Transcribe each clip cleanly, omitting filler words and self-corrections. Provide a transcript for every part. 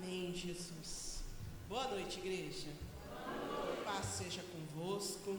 Amém, Jesus. Boa noite, igreja. Boa noite. Paz seja convosco.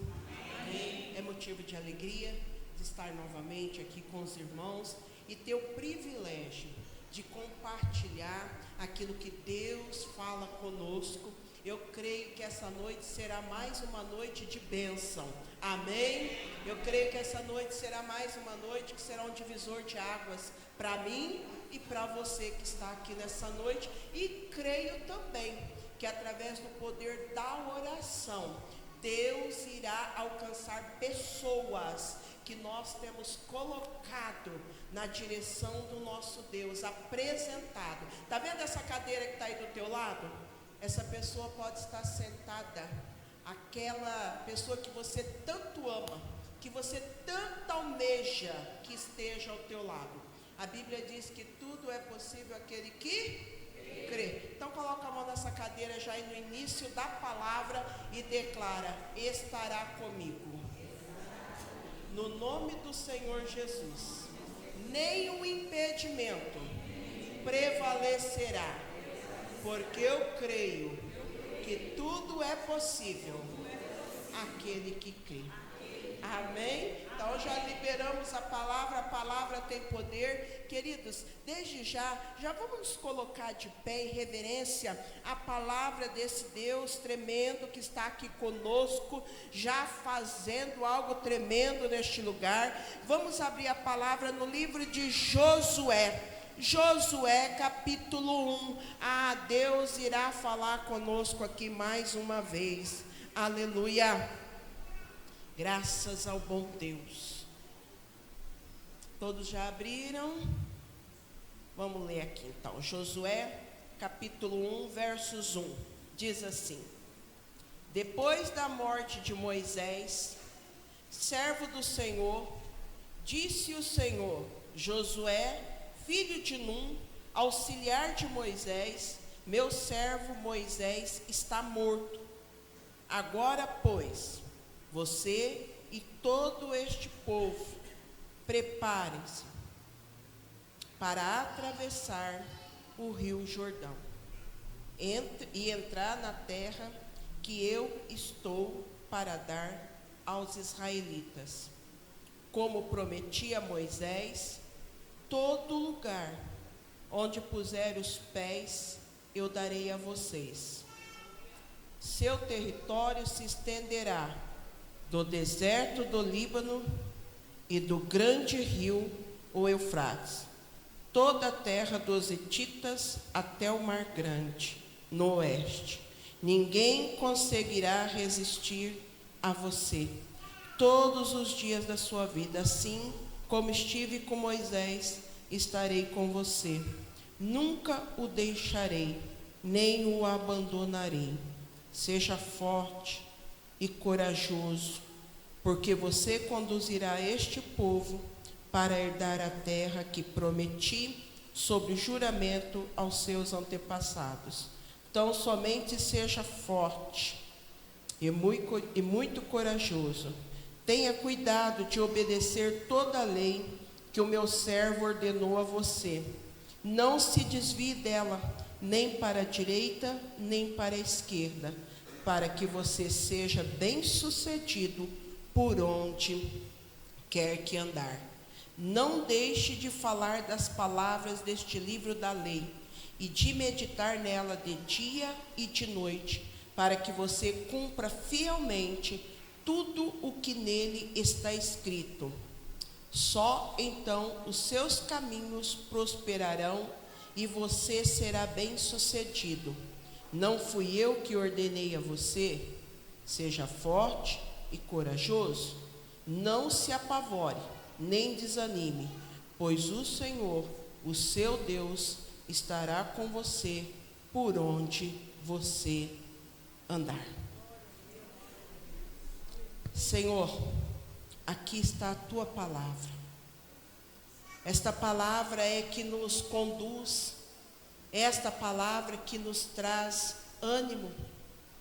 Amém. É motivo de alegria de estar novamente aqui com os irmãos e ter o privilégio de compartilhar aquilo que Deus fala conosco. Eu creio que essa noite será mais uma noite de bênção. Amém? Eu creio que essa noite será mais uma noite que será um divisor de águas para mim e para você que está aqui nessa noite. E creio também que através do poder da oração, Deus irá alcançar pessoas que nós temos colocado na direção do nosso Deus, apresentado. Está vendo essa cadeira que está aí do teu lado? Essa pessoa pode estar sentada, aquela pessoa que você tanto ama, que você tanto almeja que esteja ao teu lado. A Bíblia diz que tudo é possível àquele que crê. Então coloca a mão nessa cadeira já aí no início da palavra e declara: estará comigo. No nome do Senhor Jesus, nenhum impedimento prevalecerá, porque eu creio que tudo é possível àquele que crê. Amém? Então já liberamos a palavra tem poder. Queridos, desde já vamos nos colocar de pé em reverência à palavra desse Deus tremendo que está aqui conosco, já fazendo algo tremendo neste lugar. Vamos abrir a palavra no livro de Josué. Josué capítulo 1. Deus irá falar conosco aqui mais uma vez. Aleluia. Graças ao bom Deus. Todos já abriram? Vamos ler aqui então. Josué capítulo 1, versos 1. Diz assim: depois da morte de Moisés, servo do Senhor, disse o Senhor: Josué, filho de Num, auxiliar de Moisés, meu servo Moisés está morto. Agora, pois, você e todo este povo, preparem-se para atravessar o rio Jordão e entrar na terra que eu estou para dar aos israelitas. Como prometi a Moisés, todo lugar onde puser os pés, eu darei a vocês. Seu território se estenderá do deserto do Líbano e do grande rio, o Eufrates, toda a terra dos hititas até o Mar Grande, no oeste. Ninguém conseguirá resistir a você todos os dias da sua vida. Assim como estive com Moisés, estarei com você. Nunca o deixarei, nem o abandonarei. Seja forte e corajoso, porque você conduzirá este povo para herdar a terra que prometi sob juramento aos seus antepassados. Então somente seja forte e muito corajoso. Tenha cuidado de obedecer toda a lei que o meu servo ordenou a você. Não se desvie dela, nem para a direita, nem para a esquerda, para que você seja bem-sucedido por onde quer que andar. Não deixe de falar das palavras deste livro da lei e de meditar nela de dia e de noite, para que você cumpra fielmente tudo o que nele está escrito. Só então os seus caminhos prosperarão e você será bem-sucedido. Não fui eu que ordenei a você? Seja forte e corajoso. Não se apavore, nem desanime, pois o Senhor, o seu Deus, estará com você por onde você andar. Senhor, aqui está a tua palavra. Esta palavra é que nos conduz, esta palavra que nos traz ânimo,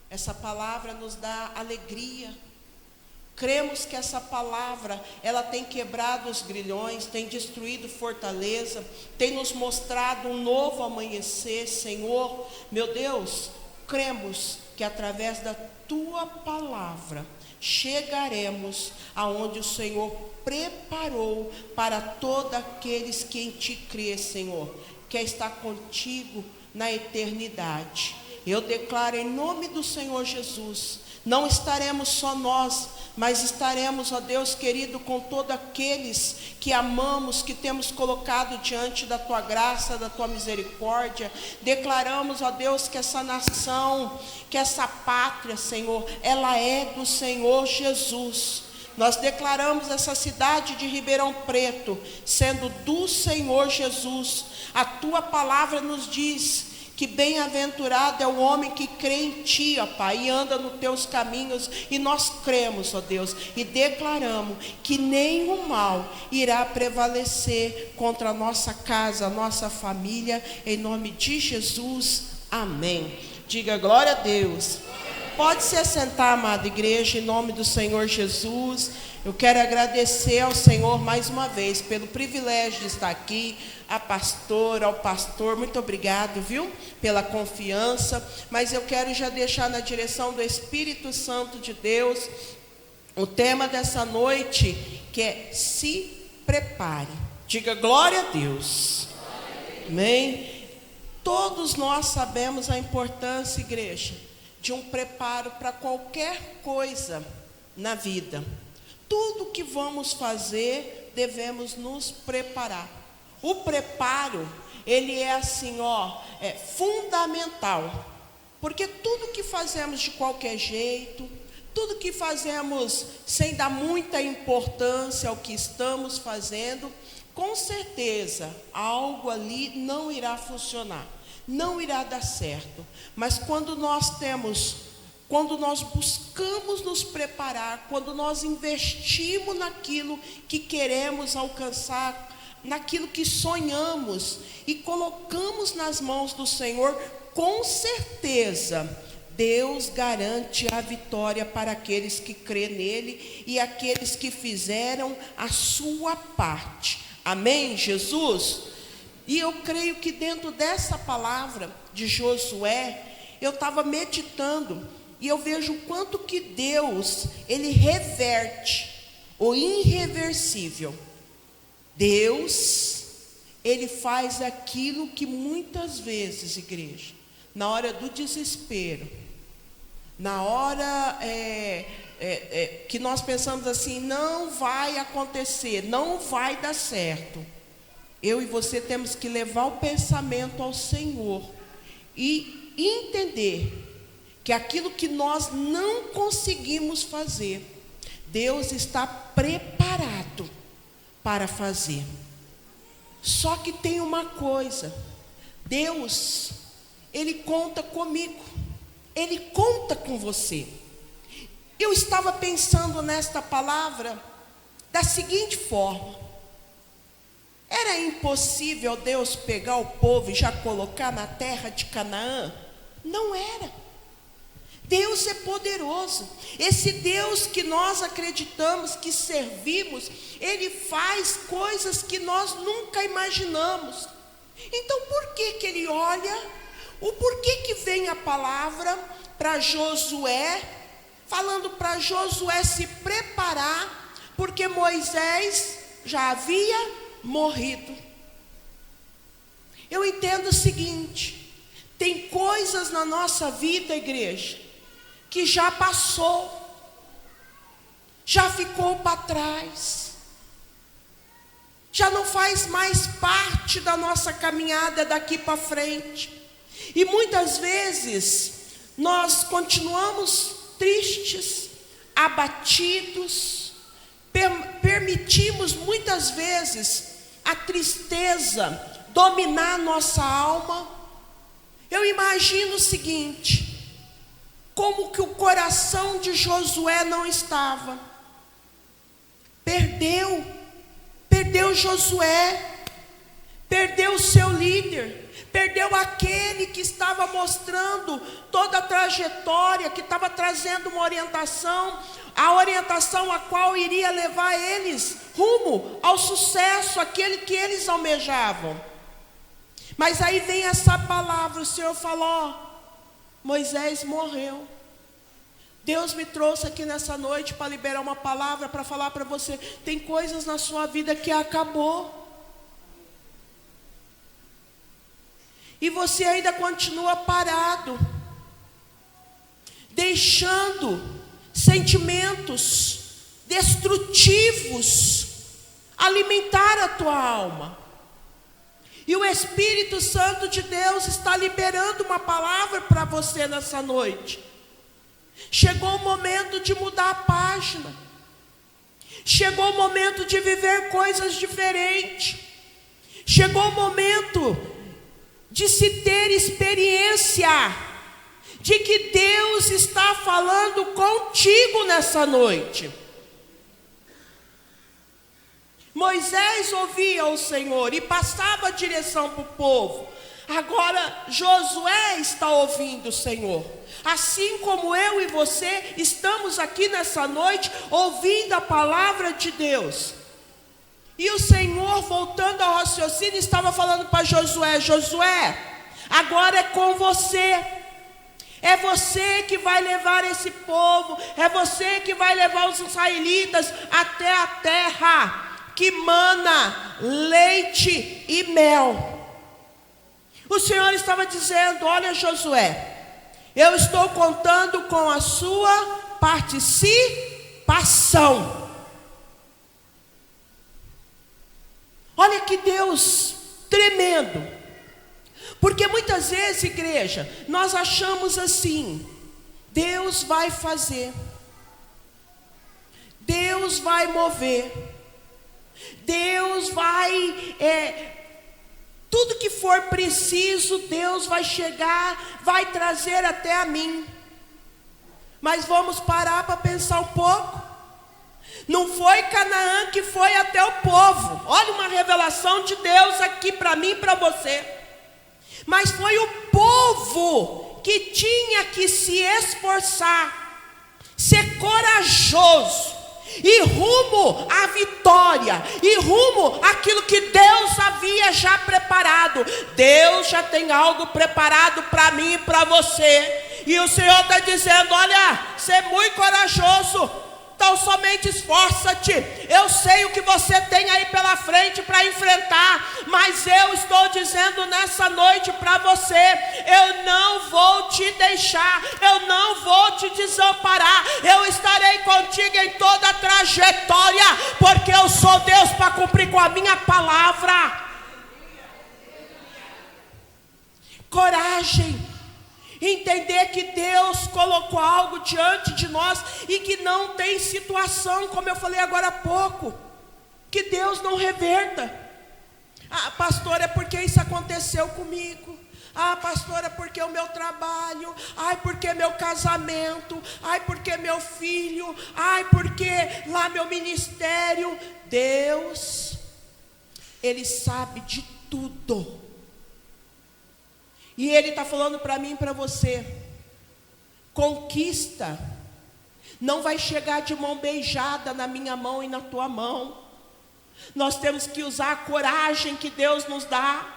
essa palavra nos dá alegria. Cremos que essa palavra, ela tem quebrado os grilhões, tem destruído fortaleza, tem nos mostrado um novo amanhecer, Senhor. Meu Deus, cremos que através da Tua palavra, chegaremos aonde o Senhor preparou para todos aqueles que em Ti crê, Senhor, quer estar contigo na eternidade. Eu declaro em nome do Senhor Jesus, não estaremos só nós, mas estaremos, ó Deus querido, com todos aqueles que amamos, que temos colocado diante da Tua graça, da Tua misericórdia. Declaramos, ó Deus, que essa nação, que essa pátria, Senhor, ela é do Senhor Jesus. Nós declaramos essa cidade de Ribeirão Preto sendo do Senhor Jesus. A Tua palavra nos diz que bem-aventurado é o homem que crê em Ti, ó Pai, e anda nos Teus caminhos, e nós cremos, ó Deus, e declaramos que nenhum mal irá prevalecer contra a nossa casa, a nossa família, em nome de Jesus, amém. Diga glória a Deus. Pode se assentar, amada igreja, em nome do Senhor Jesus. Eu quero agradecer ao Senhor mais uma vez pelo privilégio de estar aqui, a pastora, ao pastor, muito obrigado, viu, pela confiança. Mas eu quero já deixar na direção do Espírito Santo de Deus o tema dessa noite, que é se prepare. Diga glória a Deus. Amém? Todos nós sabemos a importância, igreja, de um preparo para qualquer coisa na vida. Tudo que vamos fazer, devemos nos preparar. O preparo, ele é assim, é fundamental. Porque tudo que fazemos de qualquer jeito, tudo que fazemos sem dar muita importância ao que estamos fazendo, com certeza, algo ali não irá funcionar, não irá dar certo. Mas quando nós buscamos nos preparar, quando nós investimos naquilo que queremos alcançar, naquilo que sonhamos e colocamos nas mãos do Senhor, com certeza Deus garante a vitória para aqueles que crêem nele e aqueles que fizeram a sua parte. Amém, Jesus? E eu creio que dentro dessa palavra de Josué, eu estava meditando e eu vejo o quanto que Deus, ele reverte o irreversível. Deus, ele faz aquilo que muitas vezes, igreja, na hora do desespero, na hora que nós pensamos assim, não vai acontecer, não vai dar certo, eu e você temos que levar o pensamento ao Senhor e entender que aquilo que nós não conseguimos fazer, Deus está preparado para fazer. Só que tem uma coisa, Deus, ele conta comigo, ele conta com você. Eu estava pensando nesta palavra da seguinte forma: era impossível Deus pegar o povo e já colocar na terra de Canaã? Não era. Deus é poderoso. Esse Deus que nós acreditamos, que servimos, ele faz coisas que nós nunca imaginamos. Então por que ele olha? O porquê que vem a palavra para Josué, falando para Josué se preparar, porque Moisés já havia morrido. Eu entendo o seguinte: tem coisas na nossa vida, igreja, que já passou, já ficou para trás, já não faz mais parte da nossa caminhada daqui para frente. E muitas vezes nós continuamos tristes, abatidos, permitimos muitas vezes a tristeza dominar nossa alma. Eu imagino o seguinte: como que o coração de Josué não estava? Perdeu Josué, perdeu o seu líder, perdeu aquele que estava mostrando toda a trajetória, que estava trazendo uma orientação, a orientação a qual iria levar eles rumo ao sucesso, aquele que eles almejavam. Mas aí vem essa palavra, o Senhor falou: Moisés morreu. Deus me trouxe aqui nessa noite para liberar uma palavra, para falar para você: tem coisas na sua vida que acabou. E você ainda continua parado, deixando sentimentos destrutivos alimentar a tua alma. E o Espírito Santo de Deus está liberando uma palavra para você nessa noite. Chegou o momento de mudar a página. Chegou o momento de viver coisas diferentes. Chegou o momento de se ter experiência de que Deus está falando contigo nessa noite. Moisés ouvia o Senhor e passava a direção para o povo. Agora Josué está ouvindo o Senhor. Assim como eu e você estamos aqui nessa noite ouvindo a palavra de Deus. E o Senhor, voltando ao raciocínio, estava falando para Josué: Josué, agora é com você. É você que vai levar esse povo, é você que vai levar os israelitas até a terra que mana leite e mel. O Senhor estava dizendo: olha, Josué, eu estou contando com a sua participação. Olha que Deus tremendo. Porque muitas vezes, igreja, nós achamos assim: Deus vai fazer, Deus vai mover, Deus vai, tudo que for preciso, Deus vai chegar, vai trazer até a mim. Mas vamos parar para pensar um pouco. Não foi Canaã que foi até o povo. Olha uma revelação de Deus aqui para mim e para você. Mas foi o povo que tinha que se esforçar, ser corajoso, e rumo à vitória, e rumo àquilo que Deus havia já preparado. Deus já tem algo preparado para mim e para você. E o Senhor está dizendo: olha, ser muito corajoso. Então somente esforça-te. Eu sei o que você tem aí pela frente para enfrentar, mas eu estou dizendo nessa noite para você: eu não vou te deixar, eu não vou te desamparar, eu estarei contigo em toda a trajetória, porque eu sou Deus para cumprir com a minha palavra. Coragem. Entender que Deus colocou algo diante de nós e que não tem situação, como eu falei agora há pouco, que Deus não reverta. Ah, pastor, é porque isso aconteceu comigo. Ah, pastor, é porque o meu trabalho. Ai, porque meu casamento. Ai, porque meu filho. Ai, porque lá meu ministério. Deus, Ele sabe de tudo. E Ele está falando para mim e para você: conquista não vai chegar de mão beijada na minha mão e na tua mão. Nós temos que usar a coragem que Deus nos dá.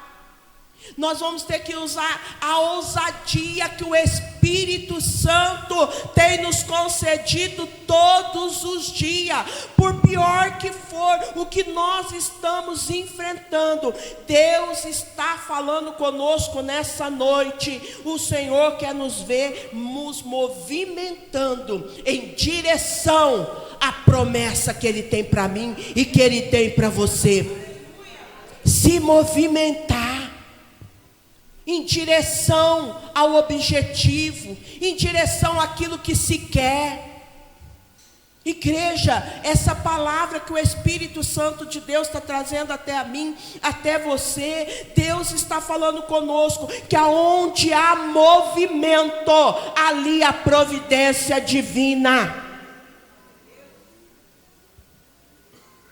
Nós vamos ter que usar a ousadia que o Espírito Santo tem nos concedido todos os dias. Por pior que for o que nós estamos enfrentando, Deus está falando conosco nessa noite. O Senhor quer nos ver nos movimentando em direção à promessa que Ele tem para mim e que Ele tem para você. Se movimentar em direção ao objetivo, em direção àquilo que se quer. Igreja, essa palavra que o Espírito Santo de Deus está trazendo até a mim, até você, Deus está falando conosco que aonde há movimento, ali há providência divina.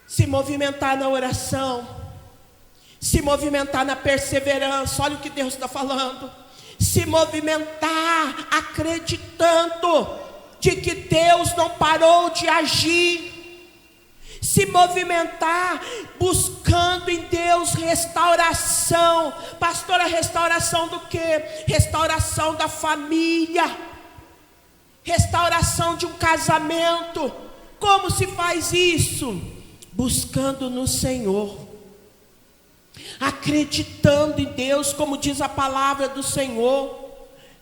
Se movimentar na oração, Se movimentar na perseverança. Olha o que Deus está falando. Se movimentar acreditando de que Deus não parou de agir. Se movimentar buscando em Deus restauração. Pastora, restauração do quê? Restauração da família, restauração de um casamento. Como se faz isso? Buscando no Senhor, acreditando em Deus, como diz a palavra do Senhor,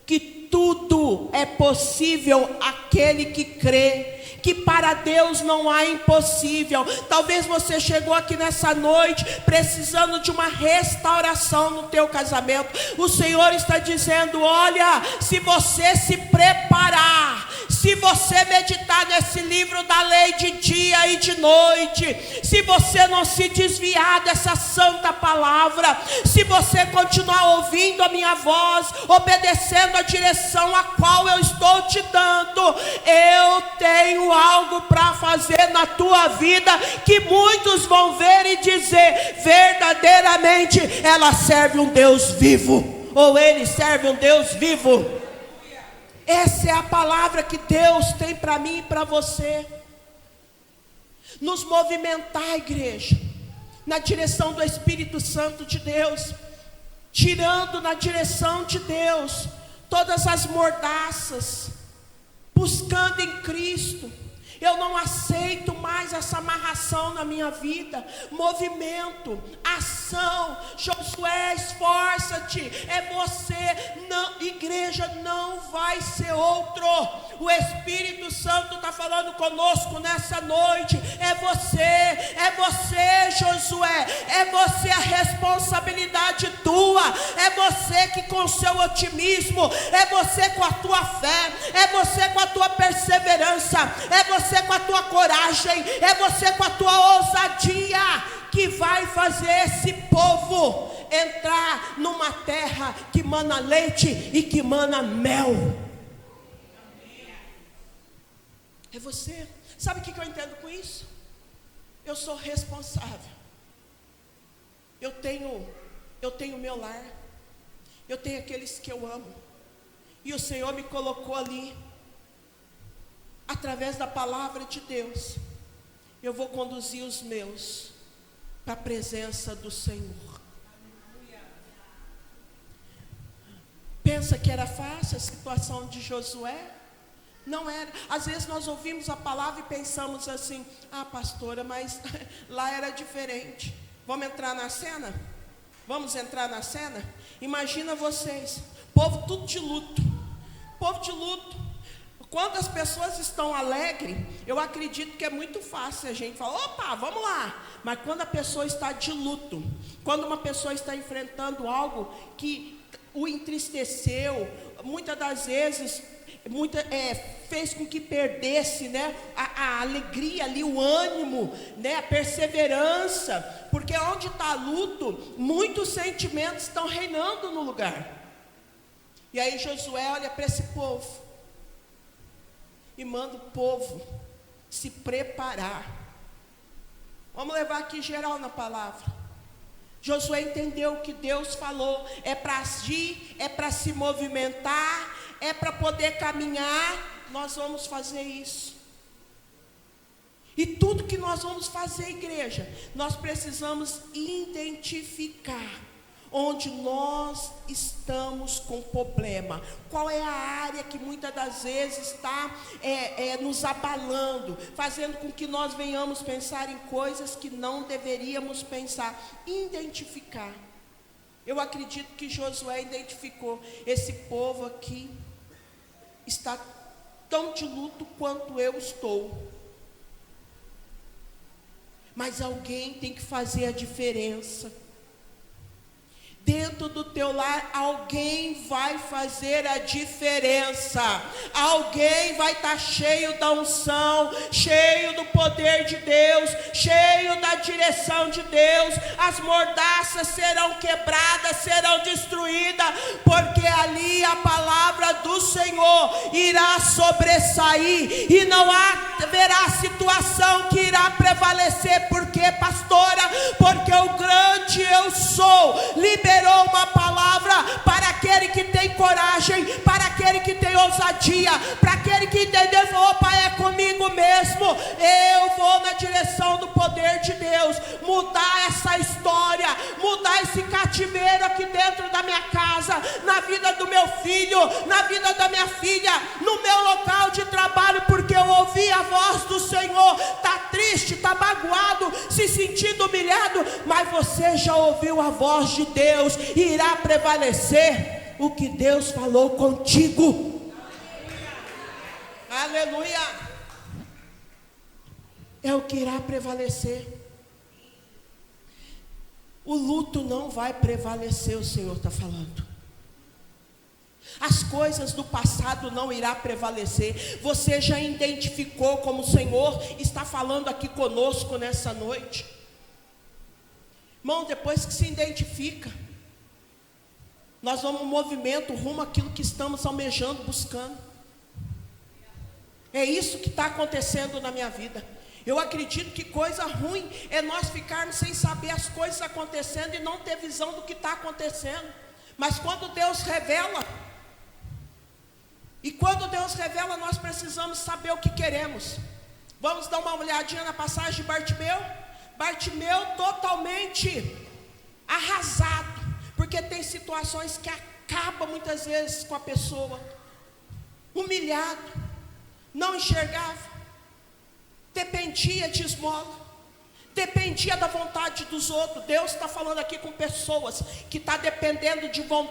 que tudo é possível àquele que crê, que para Deus não há impossível. Talvez você chegou aqui nessa noite precisando de uma restauração no teu casamento. O Senhor está dizendo: olha, se você se preparar, se você meditar nesse livro da lei de dia e de noite, se você não se desviar dessa santa palavra, se você continuar ouvindo a minha voz, obedecendo a direção a qual eu estou te dando, eu tenho algo para fazer na tua vida, que muitos vão ver e dizer: verdadeiramente ela serve um Deus vivo, ou ele serve um Deus vivo. Essa é a palavra que Deus tem para mim e para você. Nos movimentar, igreja, na direção do Espírito Santo de Deus, tirando na direção de Deus todas as mordaças, buscando em Cristo. Eu não aceito mais essa amarração na minha vida. Movimento, ação. Josué, esforça-te. É você, não, igreja, não vai ser outro. O Espírito Santo está falando conosco nessa noite. É você, Josué. É você, a responsabilidade tua. É você que com o seu otimismo, é você com a tua fé, é você com a tua perseverança, é você com a tua coragem, é você com a tua ousadia, que vai fazer esse povo entrar numa terra que mana leite e que mana mel. É você. Sabe o que eu entendo com isso? Eu sou responsável. Eu tenho meu lar. Eu tenho aqueles que eu amo. E o Senhor me colocou ali. Através da palavra de Deus, eu vou conduzir os meus para a presença do Senhor. Pensa que era fácil a situação de Josué? Não era. Às vezes nós ouvimos a palavra e pensamos assim: ah, pastora, mas lá era diferente. Vamos entrar na cena? Vamos entrar na cena? Imagina vocês, povo tudo de luto. Povo de luto. Quando as pessoas estão alegres, eu acredito que é muito fácil a gente falar: opa, vamos lá. Mas quando a pessoa está de luto, quando uma pessoa está enfrentando algo que o entristeceu, muitas das vezes fez com que perdesse, né, a alegria ali, o ânimo, né, a perseverança, porque onde está luto, muitos sentimentos estão reinando no lugar. E aí Josué olha para esse povo e manda o povo se preparar. Vamos levar aqui geral na palavra. Josué entendeu o que Deus falou. É para agir, é para se movimentar, é para poder caminhar. Nós vamos fazer isso. E tudo que nós vamos fazer, igreja, nós precisamos identificar onde nós estamos com problema. Qual é a área que muitas das vezes está nos abalando, fazendo com que nós venhamos pensar em coisas que não deveríamos pensar. Identificar. Eu acredito que Josué identificou: esse povo aqui está tão de luto quanto eu estou. Mas alguém tem que fazer a diferença. Dentro do teu lar, alguém vai fazer a diferença. Alguém vai estar cheio da unção, cheio do poder de Deus, cheio da direção de Deus. As mordaças serão quebradas, serão destruídas, porque ali a palavra do Senhor irá sobressair, e não haverá situação que irá prevalecer. Por quê, pastora? Porque o grande eu sou liberou uma palavra para aquele que tem coragem, para aquele que tem ousadia, para aquele que entendeu e falou: opa, é comigo mesmo, eu vou na direção do poder de Deus, mudar essa história, mudar esse cativeiro aqui dentro da minha casa, na vida do meu filho, na vida da minha filha, no meu local de trabalho, porque eu ouvi a voz do Senhor. Está triste, está magoado, se sentindo humilhado, mas você já ouviu a voz de Deus, e irá prevalecer o que Deus falou contigo. Aleluia. É o que irá prevalecer. O luto não vai prevalecer, o Senhor está falando. As coisas do passado não irá prevalecer. Você já identificou como o Senhor está falando aqui conosco nessa noite? Irmão, depois que se identifica, nós vamos um movimento rumo àquilo que estamos almejando, buscando. É isso que está acontecendo na minha vida. Eu acredito que coisa ruim é nós ficarmos sem saber as coisas acontecendo e não ter visão do que está acontecendo. Mas quando Deus revela, nós precisamos saber o que queremos. Vamos dar uma olhadinha na passagem de Bartimeu. Bartimeu totalmente arrasado, porque tem situações que acabam muitas vezes com a pessoa, humilhado, não enxergava, dependia de esmola, dependia da vontade dos outros. Deus está falando aqui com pessoas que estão dependendo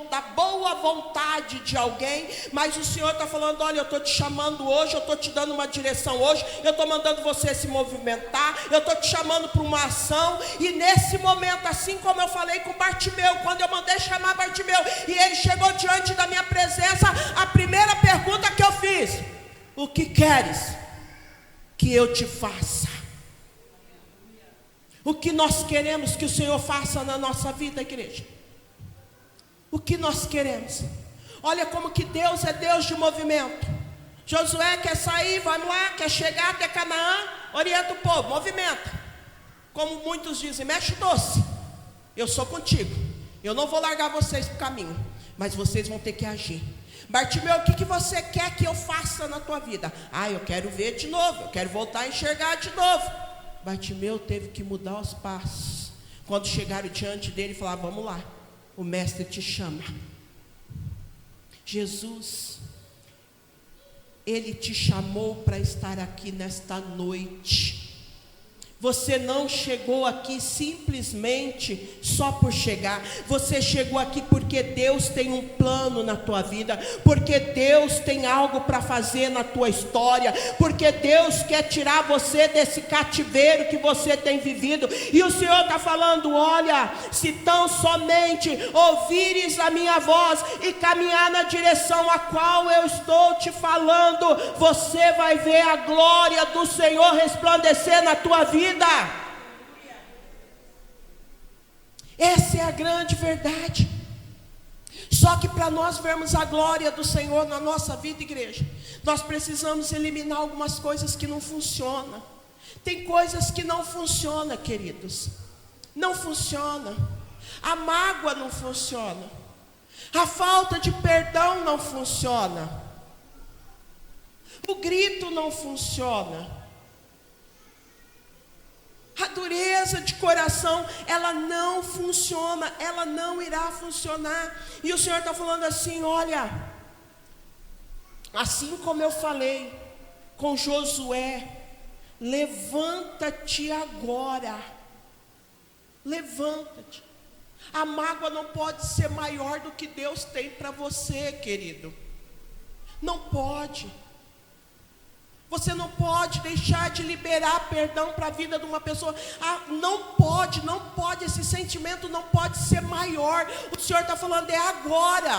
da boa vontade de alguém, mas o Senhor está falando: olha, eu estou te chamando hoje, eu estou te dando uma direção hoje, eu estou mandando você se movimentar, eu estou te chamando para uma ação. E nesse momento, assim como eu falei com Bartimeu, quando eu mandei chamar Bartimeu e ele chegou diante da minha presença, a primeira pergunta que eu fiz: o que queres que eu te faça? O que nós queremos que o Senhor faça na nossa vida, igreja? O que nós queremos? Olha como que Deus é Deus de movimento. Josué quer sair, vamos lá, quer chegar até Canaã, orienta o povo, movimenta. Como muitos dizem, mexe o doce. Eu sou contigo, eu não vou largar vocês para o caminho, mas vocês vão ter que agir. Bartimeu, o que você quer que eu faça na tua vida? Eu quero ver de novo, eu quero voltar a enxergar de novo. Bartimeu teve que mudar os passos. Quando chegaram diante dele, falaram: vamos lá, o mestre te chama. Jesus, ele te chamou para estar aqui nesta noite. Você não chegou aqui simplesmente só por chegar. Você chegou aqui porque Deus tem um plano na tua vida, porque Deus tem algo para fazer na tua história, porque Deus quer tirar você desse cativeiro que você tem vivido. E o Senhor está falando: olha, se tão somente ouvires a minha voz e caminhar na direção a qual eu estou te falando, você vai ver a glória do Senhor resplandecer na tua vida. Essa é a grande verdade. Só que para nós vermos a glória do Senhor na nossa vida, igreja, nós precisamos eliminar algumas coisas que não funcionam. Tem coisas que não funcionam, queridos. Não funciona. A mágoa não funciona. A falta de perdão não funciona. O grito não funciona. A dureza de coração, ela não funciona, ela não irá funcionar. E o Senhor está falando assim: olha, assim como eu falei com Josué, levanta-te agora. Levanta-te. A mágoa não pode ser maior do que Deus tem para você, querido. Não pode. Você não pode deixar de liberar perdão para a vida de uma pessoa. Não pode, esse sentimento não pode ser maior. O Senhor está falando: é agora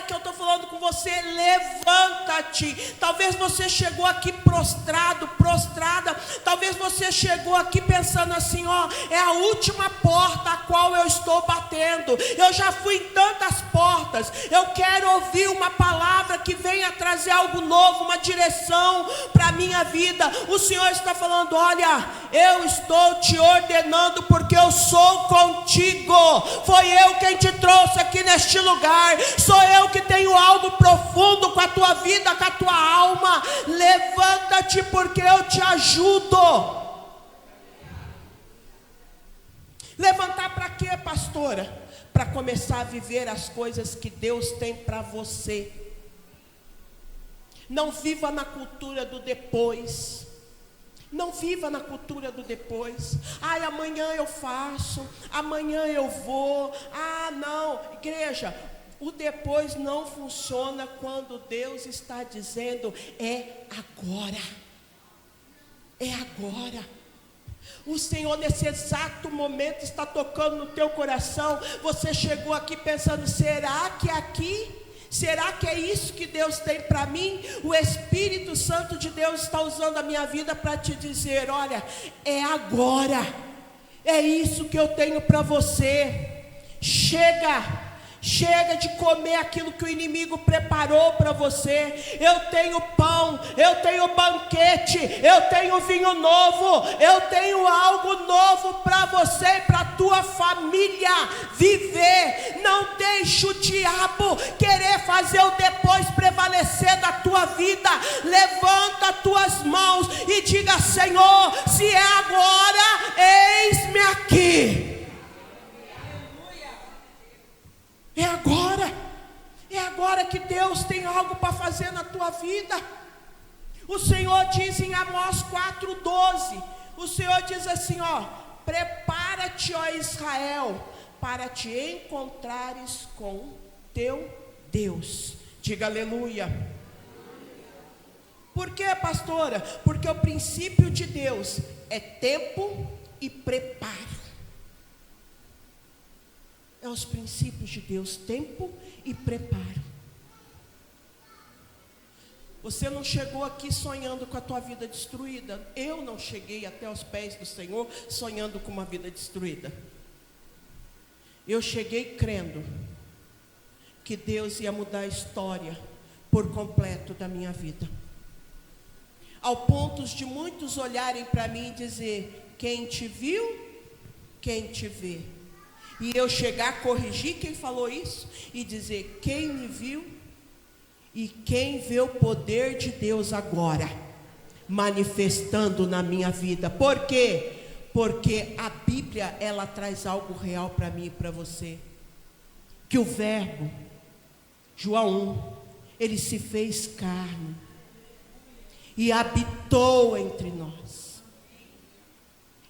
que eu estou falando com você. Levanta-te. Talvez você chegou aqui prostrada. Talvez você chegou aqui pensando assim: é a última porta a qual eu estou batendo. Eu já fui em tantas portas. Eu quero ouvir uma palavra que venha trazer algo algo novo, uma direção para a minha vida. O Senhor está falando: olha, eu estou te ordenando porque eu sou contigo. Foi eu quem te trouxe aqui neste lugar. Sou eu que tenho algo profundo com a tua vida, com a tua alma. Levanta-te porque eu te ajudo. Levantar para quê, pastora? Para começar a viver as coisas que Deus tem para você. Não viva na cultura do depois. Não viva na cultura do depois. Ai, amanhã eu faço, amanhã eu vou. Ah, não, igreja, o depois não funciona quando Deus está dizendo: é agora. É agora. O Senhor nesse exato momento está tocando no teu coração. Você chegou aqui pensando: será que é aqui? Será que é isso que Deus tem para mim? O Espírito Santo de Deus está usando a minha vida para te dizer: olha, é agora. É isso que eu tenho para você. Chega de comer aquilo que o inimigo preparou para você. Eu tenho pão, eu tenho banquete, eu tenho vinho novo, eu tenho algo novo para você e para a tua família viver. Não deixe o diabo querer fazer o depois prevalecer da tua vida. Levanta as tuas mãos e diga: Senhor, se é agora, eis-me aqui. É agora que Deus tem algo para fazer na tua vida. O Senhor diz em Amós 4:12, o Senhor diz assim: ó, prepara-te, ó Israel, para te encontrares com teu Deus. Diga aleluia. Por quê, pastora? Porque o princípio de Deus é tempo e preparo. É os princípios de Deus, tempo e preparo. Você não chegou aqui sonhando com a tua vida destruída. Eu não cheguei até os pés do Senhor sonhando com uma vida destruída. Eu cheguei crendo que Deus ia mudar a história por completo da minha vida. Ao ponto de muitos olharem para mim e dizer: quem te viu, quem te vê. E eu chegar a corrigir quem falou isso e dizer: quem me viu e quem vê o poder de Deus agora manifestando na minha vida. Por quê? Porque a Bíblia, ela traz algo real para mim e para você. Que o Verbo, João 1, ele se fez carne e habitou entre nós.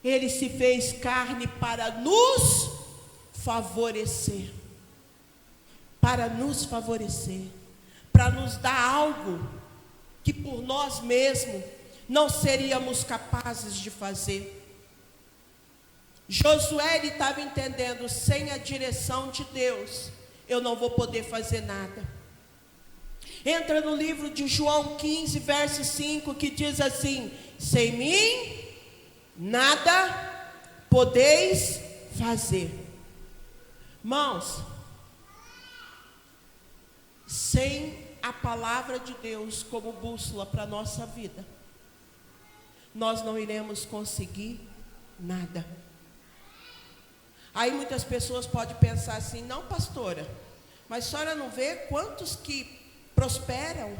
Ele se fez carne para nos favorecer, para nos dar algo que por nós mesmos não seríamos capazes de fazer. Josué, ele estava entendendo: sem a direção de Deus, eu não vou poder fazer nada. Entra no livro de João 15, verso 5, que diz assim: sem mim, nada podeis fazer. Irmãos, sem a palavra de Deus como bússola para a nossa vida, nós não iremos conseguir nada. Aí muitas pessoas podem pensar assim: não, pastora, mas a senhora não vê quantos que prosperam,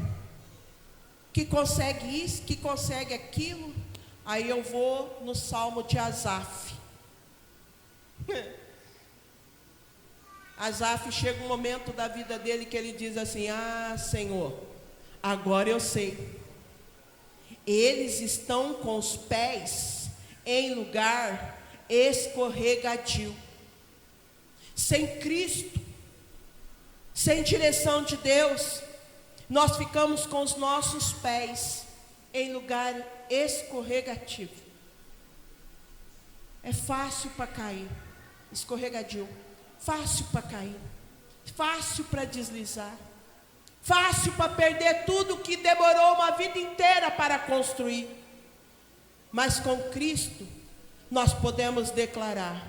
que conseguem isso, que conseguem aquilo? Aí eu vou no Salmo de Asaf. Asaf, chega um momento da vida dele que ele diz assim: ah, Senhor, agora eu sei. Eles estão com os pés em lugar escorregadio. Sem Cristo, sem direção de Deus, nós ficamos com os nossos pés em lugar escorregativo. É fácil para cair, escorregadio. Fácil para cair, fácil para deslizar, fácil para perder tudo que demorou uma vida inteira para construir. Mas com Cristo, nós podemos declarar: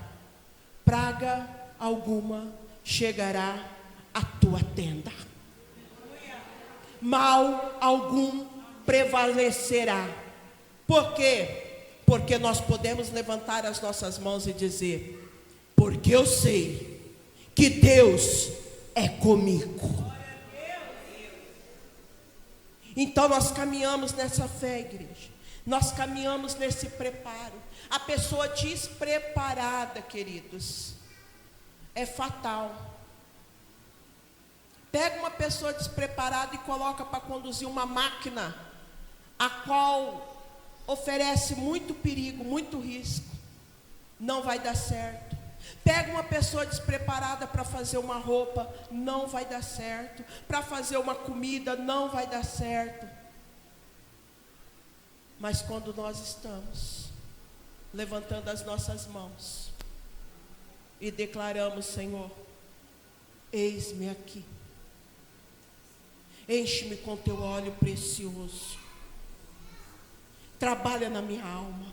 praga alguma chegará à tua tenda. mal algum prevalecerá. Por quê? Porque nós podemos levantar as nossas mãos e dizer: porque eu sei que Deus é comigo. Então nós caminhamos nessa fé, igreja. Nós caminhamos nesse preparo. A pessoa despreparada, queridos, é fatal. Pega uma pessoa despreparada e coloca para conduzir uma máquina, a qual oferece muito perigo, muito risco. Não vai dar certo. Pega uma pessoa despreparada para fazer uma roupa, não vai dar certo. Para fazer uma comida, não vai dar certo. Mas quando nós estamos levantando as nossas mãos e declaramos: Senhor, eis-me aqui, enche-me com teu óleo precioso, trabalha na minha alma,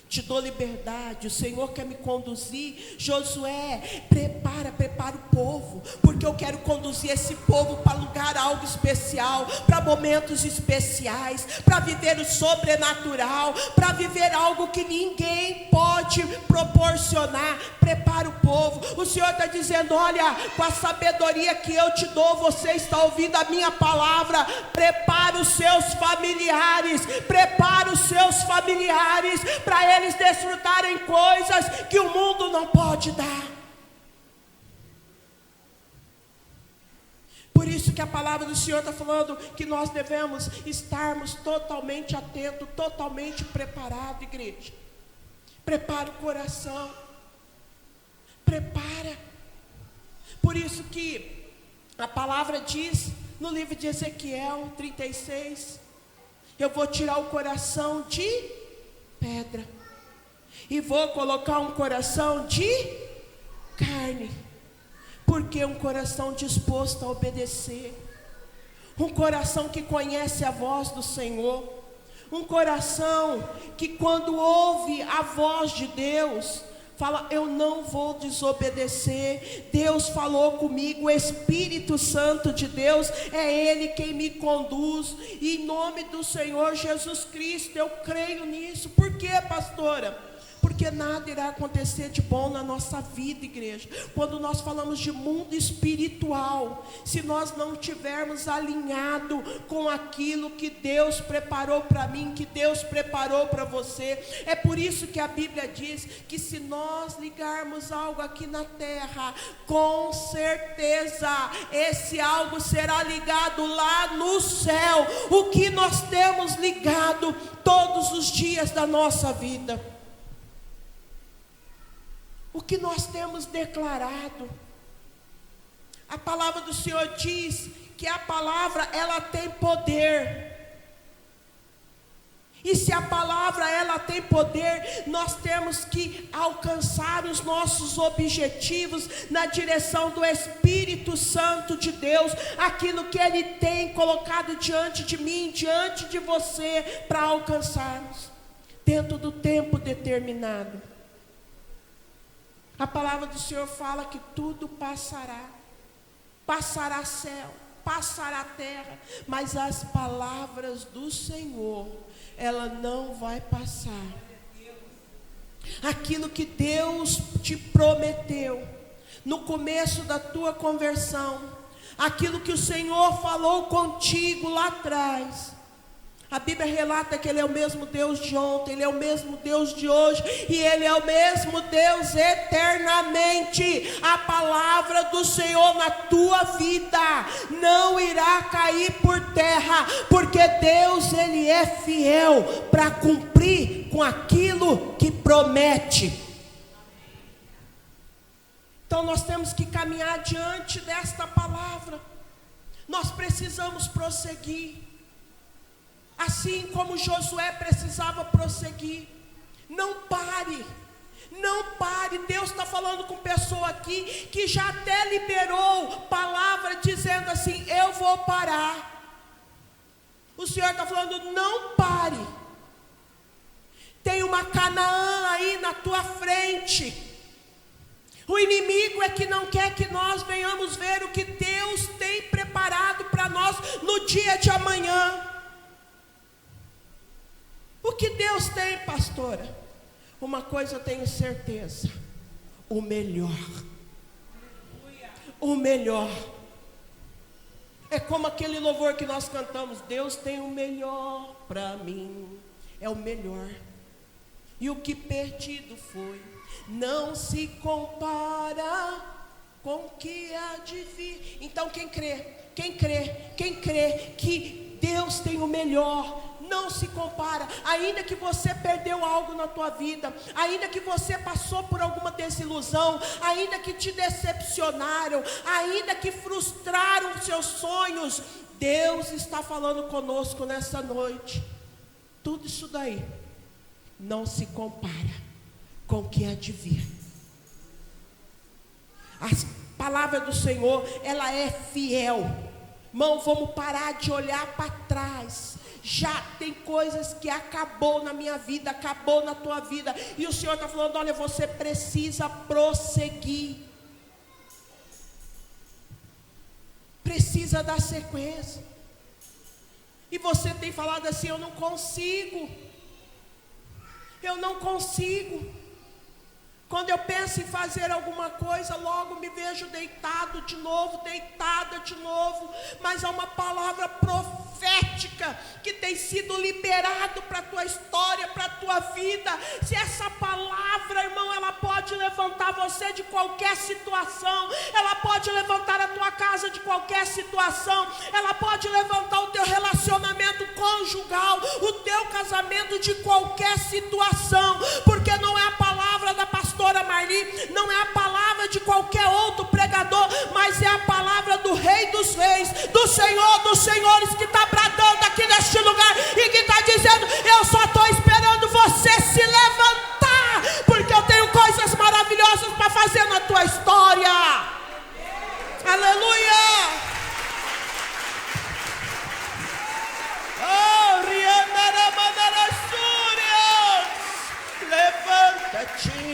te dou liberdade, o Senhor quer me conduzir. Josué, prepara o povo, porque eu quero conduzir esse povo para lugar algo especial, para momentos especiais, para viver o sobrenatural, para viver algo que ninguém pode proporcionar. Prepara o povo. O Senhor está dizendo: olha, com a sabedoria que eu te dou, você está ouvindo a minha palavra. Prepara os seus familiares, para eles desfrutarem coisas que o mundo não pode dar. Por isso que a palavra do Senhor está falando que nós devemos estarmos totalmente atentos, totalmente preparados, igreja. Prepara o coração. Prepara. Por isso que a palavra diz no livro de Ezequiel 36, eu vou tirar o coração de pedra e vou colocar um coração de carne. Porque um coração disposto a obedecer, um coração que conhece a voz do Senhor, um coração que quando ouve a voz de Deus, fala: eu não vou desobedecer. Deus falou comigo, o Espírito Santo de Deus é Ele quem me conduz, e em nome do Senhor Jesus Cristo eu creio nisso. Por quê, pastora? Porque nada irá acontecer de bom na nossa vida, igreja, quando nós falamos de mundo espiritual, se nós não tivermos alinhado com aquilo que Deus preparou para mim, que Deus preparou para você. É por isso que a Bíblia diz que se nós ligarmos algo aqui na terra, com certeza esse algo será ligado lá no céu. O que nós temos ligado todos os dias da nossa vida, o que nós temos declarado. A palavra do Senhor diz que a palavra, ela tem poder. E se a palavra, ela tem poder, nós temos que alcançar os nossos objetivos na direção do Espírito Santo de Deus, aquilo que Ele tem colocado diante de mim, diante de você, para alcançarmos, dentro do tempo determinado. A palavra do Senhor fala que tudo passará. Passará céu, passará terra, mas as palavras do Senhor, ela não vai passar. Aquilo que Deus te prometeu no começo da tua conversão, aquilo que o Senhor falou contigo lá atrás, a Bíblia relata que Ele é o mesmo Deus de ontem, Ele é o mesmo Deus de hoje, e Ele é o mesmo Deus eternamente. A palavra do Senhor na tua vida não irá cair por terra, porque Deus, Ele é fiel para cumprir com aquilo que promete. Então nós temos que caminhar diante desta palavra. Nós precisamos prosseguir. Assim como Josué precisava prosseguir. Não pare. Não pare. Deus está falando com pessoa aqui que já até liberou palavra dizendo assim: eu vou parar. O Senhor está falando: não pare. Tem uma Canaã aí na tua frente. O inimigo é que não quer que nós venhamos ver o que Deus tem preparado para nós no dia de amanhã. O que Deus tem, pastora? Uma coisa eu tenho certeza: o melhor. O melhor. É como aquele louvor que nós cantamos: Deus tem o melhor para mim. É o melhor. E o que perdido foi não se compara com o que há de vir. Então quem crê que Deus tem o melhor, não se compara. Ainda que você perdeu algo na tua vida, ainda que você passou por alguma desilusão, ainda que te decepcionaram, ainda que frustraram os seus sonhos, Deus está falando conosco nessa noite. Tudo isso daí não se compara com o que há de vir. A palavra do Senhor, ela é fiel. Irmão, vamos parar de olhar para trás. Já tem coisas que acabou na minha vida, acabou na tua vida, e o Senhor está falando: olha, você precisa prosseguir, precisa dar sequência. E você tem falado assim: eu não consigo. Quando eu penso em fazer alguma coisa, logo me vejo deitado de novo, deitada de novo. Mas há uma palavra profética que tem sido liberado para a tua história, para a tua vida. Se essa palavra, irmão, ela pode levantar você de qualquer situação, ela pode levantar a tua casa de qualquer situação, ela pode levantar o teu relacionamento conjugal, o teu casamento de qualquer situação, porque não é a palavra da pastora Marli, não é a palavra de qualquer outro pregador, mas é a palavra do Rei dos Reis, do Senhor dos Senhores, que está bradando aqui neste lugar e que está dizendo: eu só estou esperando você se levantar, porque eu tenho coisas maravilhosas para fazer na tua história. Aleluia! Oh, Rianara Manarasúrias, levanta-te.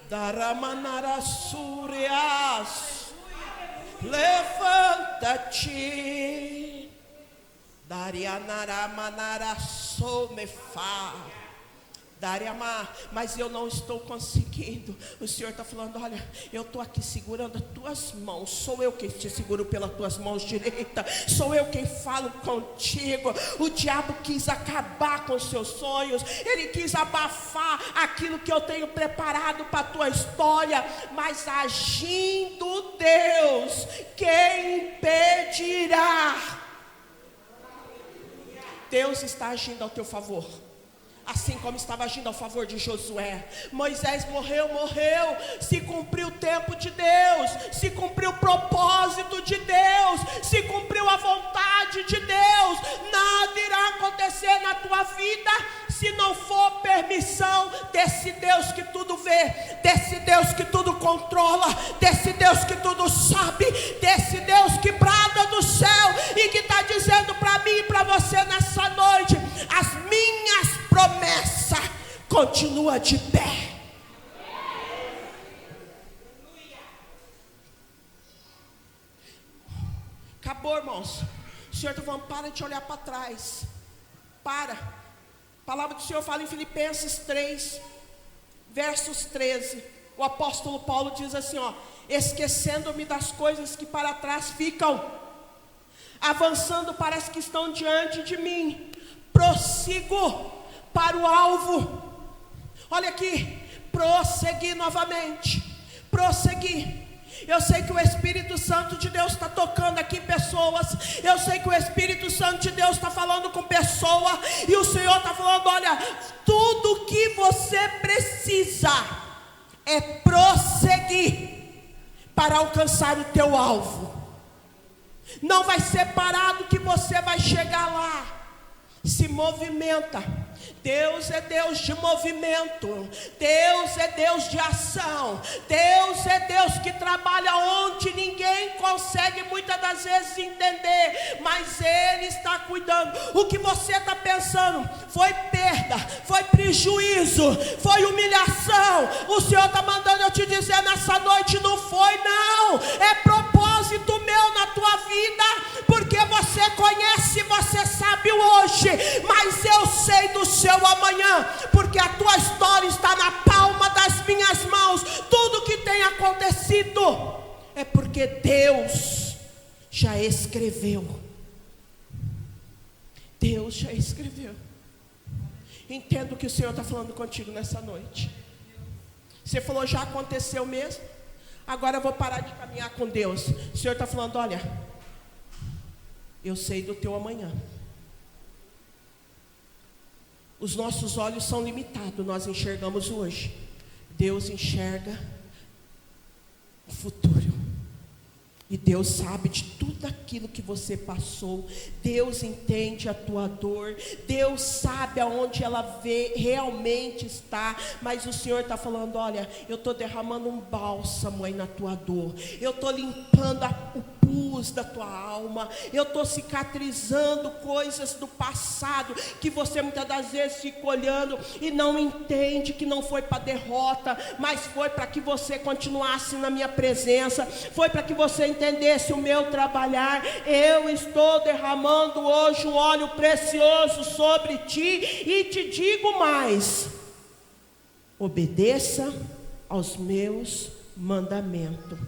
Daramanarasúrias, levanta-te. Darianaramanarasomefa. Mas eu não estou conseguindo. O Senhor está falando: olha, eu estou aqui segurando as tuas mãos. Sou eu quem te seguro pelas tuas mãos direitas. Sou eu quem falo contigo. O diabo quis acabar com os seus sonhos. Ele quis abafar aquilo que eu tenho preparado para a tua história. Mas agindo Deus, quem impedirá? Deus está agindo ao teu favor, assim como estava agindo ao favor de Josué. Moisés morreu, se cumpriu o tempo de Deus, se cumpriu o propósito de Deus, se cumpriu a vontade de Deus. Nada irá acontecer na tua vida se não for permissão desse Deus que tudo vê, desse Deus que tudo controla, desse Deus que tudo sabe, desse Deus que brada do céu e que está dizendo para mim e para você nessa noite: as minhas promessas continuam de pé. Acabou, irmãos. O Senhor está falando: para de olhar para trás. Para. A palavra do Senhor fala em Filipenses 3, versos 13. O apóstolo Paulo diz assim, ó: esquecendo-me das coisas que para trás ficam, avançando para as que estão diante de mim, prossigo para o alvo. Olha aqui, prosseguir novamente, prosseguir. Eu sei que o Espírito Santo de Deus está tocando aqui pessoas. Eu sei que o Espírito Santo de Deus está falando com pessoa. E o Senhor está falando: olha, tudo que você precisa é prosseguir para alcançar o teu alvo. Não vai ser parado que você vai chegar lá. Se movimenta, Deus é Deus de movimento, Deus é Deus de ação, Deus é Deus que trabalha onde ninguém consegue muitas das vezes entender, mas Ele está cuidando. O que você está pensando foi perda, foi prejuízo, foi humilhação. O Senhor está mandando eu te dizer nessa noite: não foi não, é propósito meu na tua vida, porque você conhece, você sabe o hoje, mas eu sei do seu amanhã, porque a tua história está na palma das minhas mãos. Tudo que tem acontecido é porque Deus já escreveu. Deus já escreveu. Entendo o que o Senhor está falando contigo nessa noite. Você falou: já aconteceu mesmo, agora eu vou parar de caminhar com Deus. O Senhor está falando: olha, eu sei do teu amanhã. Os nossos olhos são limitados, nós enxergamos hoje. Deus enxerga o futuro. E Deus sabe de tudo aquilo que você passou. Deus entende a tua dor. Deus sabe aonde ela realmente está. Mas o Senhor está falando: olha, eu estou derramando um bálsamo aí na tua dor. Eu estou limpando o pus da tua alma. Eu estou cicatrizando coisas do passado que você muitas das vezes fica olhando e não entende que não foi para derrota, mas foi para que você continuasse na minha presença. Foi para que você entendesse o meu trabalhar. Eu estou derramando hoje um óleo precioso sobre ti, e te digo mais: obedeça aos meus mandamentos,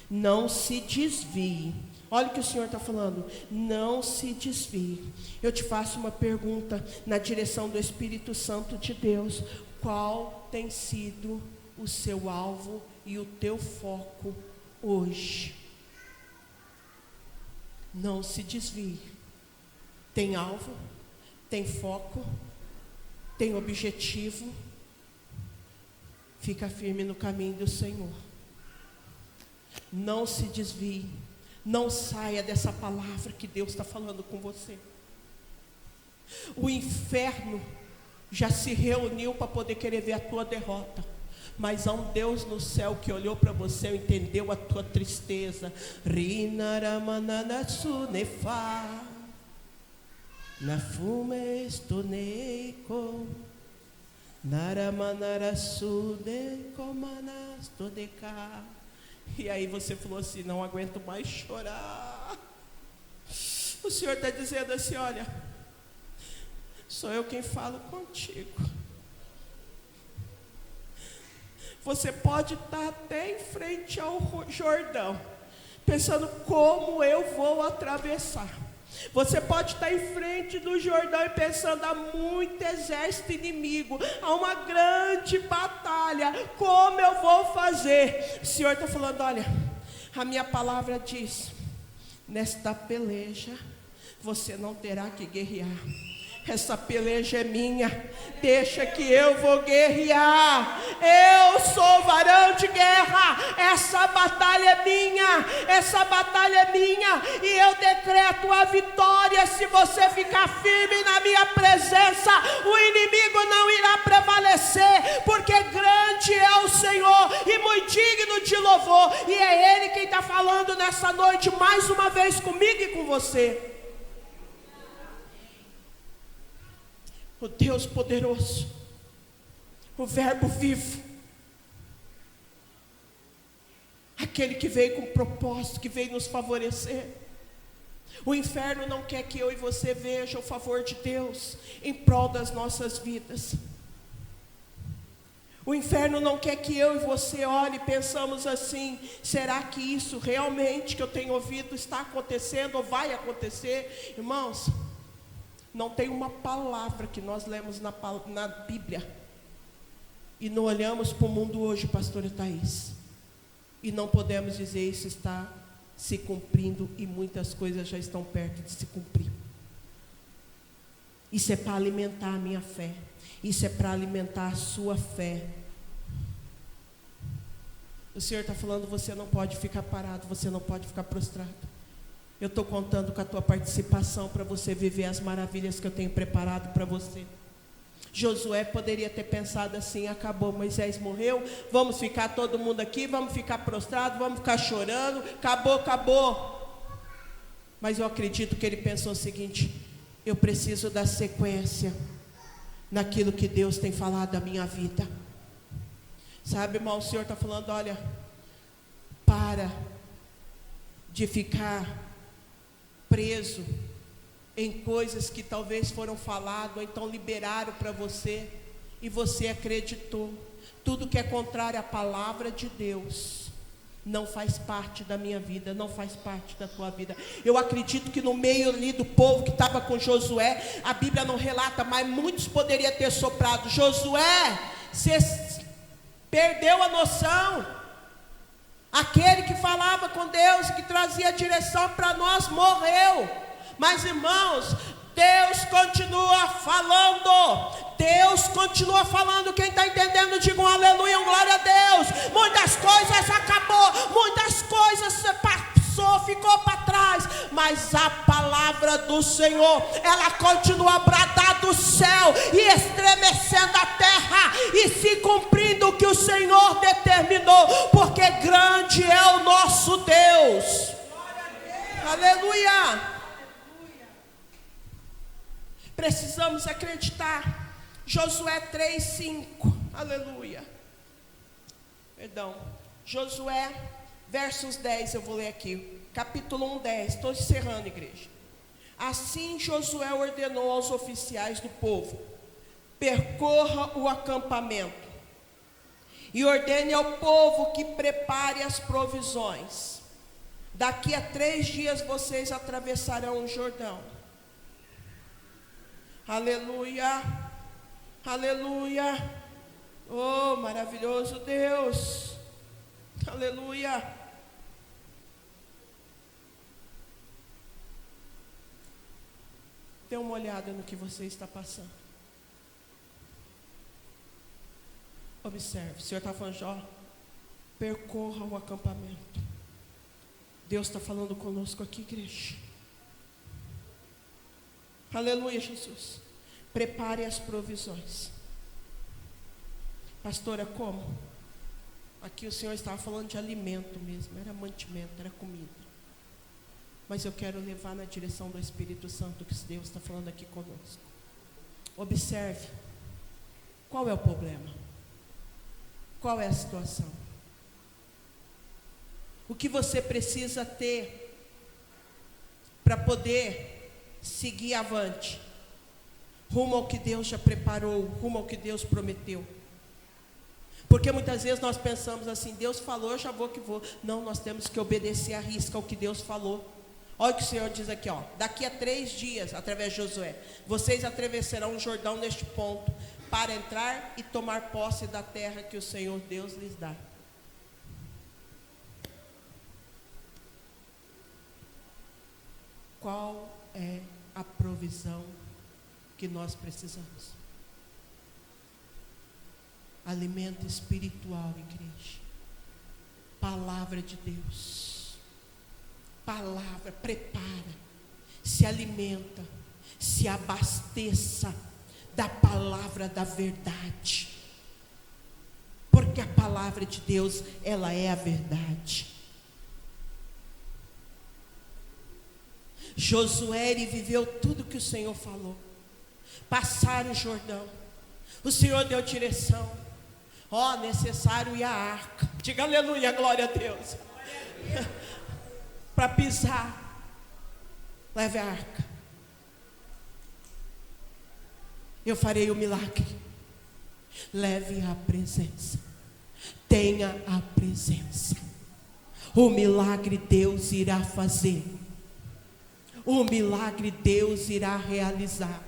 não se desvie. Olha o que o Senhor está falando: não se desvie. Eu te faço uma pergunta na direção do Espírito Santo de Deus: qual tem sido o seu alvo e o teu foco hoje? Não se desvie. Tem alvo, tem foco, tem objetivo. Fica firme no caminho do Senhor. Não se desvie. Não saia dessa palavra que Deus está falando com você. O inferno já se reuniu para poder querer ver a tua derrota, mas há um Deus no céu que olhou para você e entendeu a tua tristeza. Rinaramananasunefa nafumestoneiko naramanarasunekomanastodeka. E aí você falou assim: não aguento mais chorar. O Senhor está dizendo assim: olha, sou eu quem falo contigo. Você pode estar até em frente ao Jordão, pensando: como eu vou atravessar? Você pode estar em frente do Jordão e pensando: há muito exército inimigo, há uma grande batalha, como eu vou fazer? O Senhor está falando: olha, a minha palavra diz: nesta peleja você não terá que guerrear. Essa peleja é minha, deixa que eu vou guerrear. Eu sou varão de guerra, essa batalha é minha, essa batalha é minha, e eu decreto a vitória. Se você ficar firme na minha presença, o inimigo não irá prevalecer, porque grande é o Senhor e muito digno de louvor, e é Ele quem está falando nessa noite mais uma vez comigo e com você. O Deus poderoso, o Verbo vivo, aquele que veio com propósito, que veio nos favorecer. O inferno não quer que eu e você veja o favor de Deus em prol das nossas vidas. O inferno não quer que eu e você olhe e pensamos assim: será que isso realmente que eu tenho ouvido está acontecendo ou vai acontecer? Irmãos, não tem uma palavra que nós lemos na Bíblia e não olhamos para o mundo hoje, pastora Thaís, e não podemos dizer: isso está se cumprindo, e muitas coisas já estão perto de se cumprir. Isso é para alimentar a minha fé, isso é para alimentar a sua fé. O Senhor está falando: você não pode ficar parado, você não pode ficar prostrado. Eu estou contando com a tua participação para você viver as maravilhas que eu tenho preparado para você. Josué poderia ter pensado assim: acabou, Moisés morreu, vamos ficar todo mundo aqui, vamos ficar prostrado, vamos ficar chorando, acabou. Mas eu acredito que ele pensou o seguinte: eu preciso dar sequência naquilo que Deus tem falado da minha vida. Sabe, irmão, o Senhor está falando: olha, para de ficar preso em coisas que talvez foram faladas, ou então liberaram para você, e você acreditou. Tudo que é contrário à palavra de Deus não faz parte da minha vida, não faz parte da tua vida. Eu acredito que no meio ali do povo que estava com Josué, a Bíblia não relata, mas muitos poderiam ter soprado: Josué, você perdeu a noção. Aquele que falava com Deus, que trazia direção para nós, morreu. Mas, irmãos, Deus continua falando. Deus continua falando. Quem está entendendo, diga um aleluia, um glória a Deus. Muitas coisas acabou, muitas coisas passou, ficou para trás, mas a palavra do Senhor, ela continua a bradar do céu e estremecendo a terra e se cumprindo o que o Senhor determinou, porque grande é o nosso Deus. Aleluia. Precisamos acreditar. Josué 3:5. Aleluia. Perdão. Josué, versos 10, eu vou ler aqui. Capítulo 1:10. Estou encerrando, igreja. Assim Josué ordenou aos oficiais do povo: percorra o acampamento e ordene ao povo que prepare as provisões. Daqui a 3 dias vocês atravessarão o Jordão. Aleluia, aleluia, oh maravilhoso Deus, aleluia. Dê uma olhada no que você está passando. Observe, o Senhor está falando: ó, percorra o acampamento. Deus está falando conosco aqui, igreja. Aleluia, Jesus. Prepare as provisões. Pastora, como? Aqui o Senhor estava falando de alimento mesmo, era mantimento, era comida. Mas eu quero levar na direção do Espírito Santo, que Deus está falando aqui conosco. Observe, qual é o problema? Qual é a situação? O que você precisa ter para poder seguir avante, rumo ao que Deus já preparou, rumo ao que Deus prometeu? Porque muitas vezes nós pensamos assim: Deus falou, eu já vou que vou. Não, nós temos que obedecer à risca ao que Deus falou. Olha o que o Senhor diz aqui, ó: daqui a 3 dias, através de Josué, vocês atravessarão o Jordão neste ponto, para entrar e tomar posse da terra que o Senhor Deus lhes dá. Qual é a provisão que nós precisamos? Alimento espiritual, igreja. Palavra de Deus. Palavra, prepara, se alimenta, se abasteça da palavra da verdade. Porque a palavra de Deus, ela é a verdade. Josué, ele viveu tudo que o Senhor falou. Passaram o Jordão. O Senhor deu direção. Ó, necessário ir à arca. Diga aleluia, glória a Deus. Para pisar, leve a arca. Eu farei o milagre. Leve a presença. Tenha a presença. O milagre Deus irá fazer. O milagre Deus irá realizar.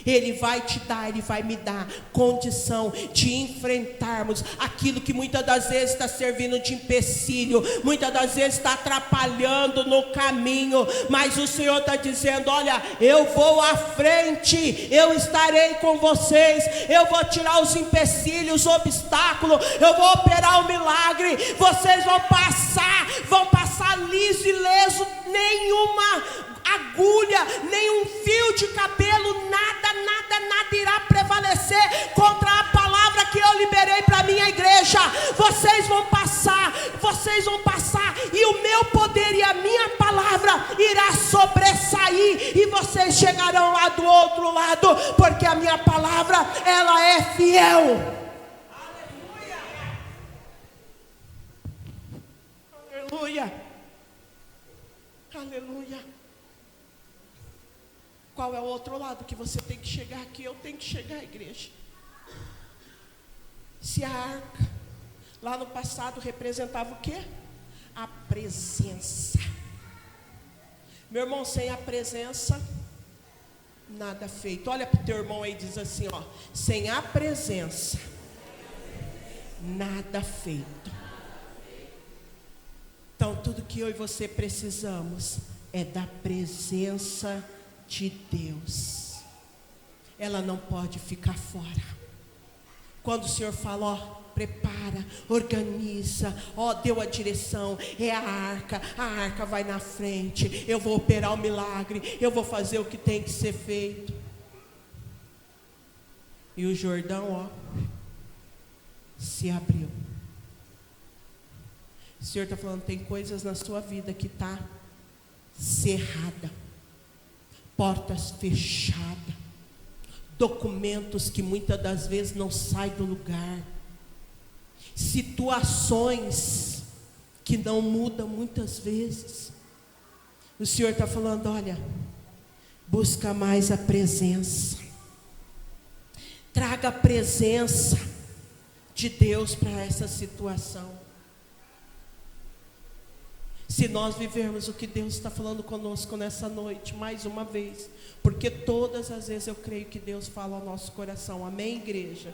Ele vai te dar, Ele vai me dar condição de enfrentarmos aquilo que muitas das vezes está servindo de empecilho, muitas das vezes está atrapalhando no caminho, mas o Senhor está dizendo: olha, eu vou à frente, eu estarei com vocês, eu vou tirar os empecilhos, os obstáculos, eu vou operar o milagre, vocês vão passar liso e leso, nenhuma agulha, nem um fio de cabelo, nada irá prevalecer, contra a palavra que eu liberei para a minha igreja. Vocês vão passar, e o meu poder e a minha palavra irá sobressair, e vocês chegarão lá do outro lado, porque a minha palavra, ela é fiel. Aleluia. Aleluia. Qual é o outro lado que você tem que chegar aqui? Eu tenho que chegar à igreja. Se a arca lá no passado representava o quê? A presença. Meu irmão, sem a presença, nada feito. Olha para o teu irmão aí e diz assim, ó: sem a presença, nada feito. Então tudo que eu e você precisamos é da presença de Deus. Ela não pode ficar fora. Quando o Senhor fala, ó, prepara, organiza, ó, deu a direção, é a arca vai na frente, eu vou operar o milagre, eu vou fazer o que tem que ser feito. E o Jordão, ó, se abriu. O Senhor está falando, tem coisas na sua vida que está cerrada, portas fechadas, documentos que muitas das vezes não saem do lugar, situações que não mudam muitas vezes. O Senhor está falando, olha, busca mais a presença, traga a presença de Deus para essa situação. Se nós vivermos o que Deus está falando conosco nessa noite, mais uma vez, porque todas as vezes eu creio que Deus fala ao nosso coração, amém, igreja?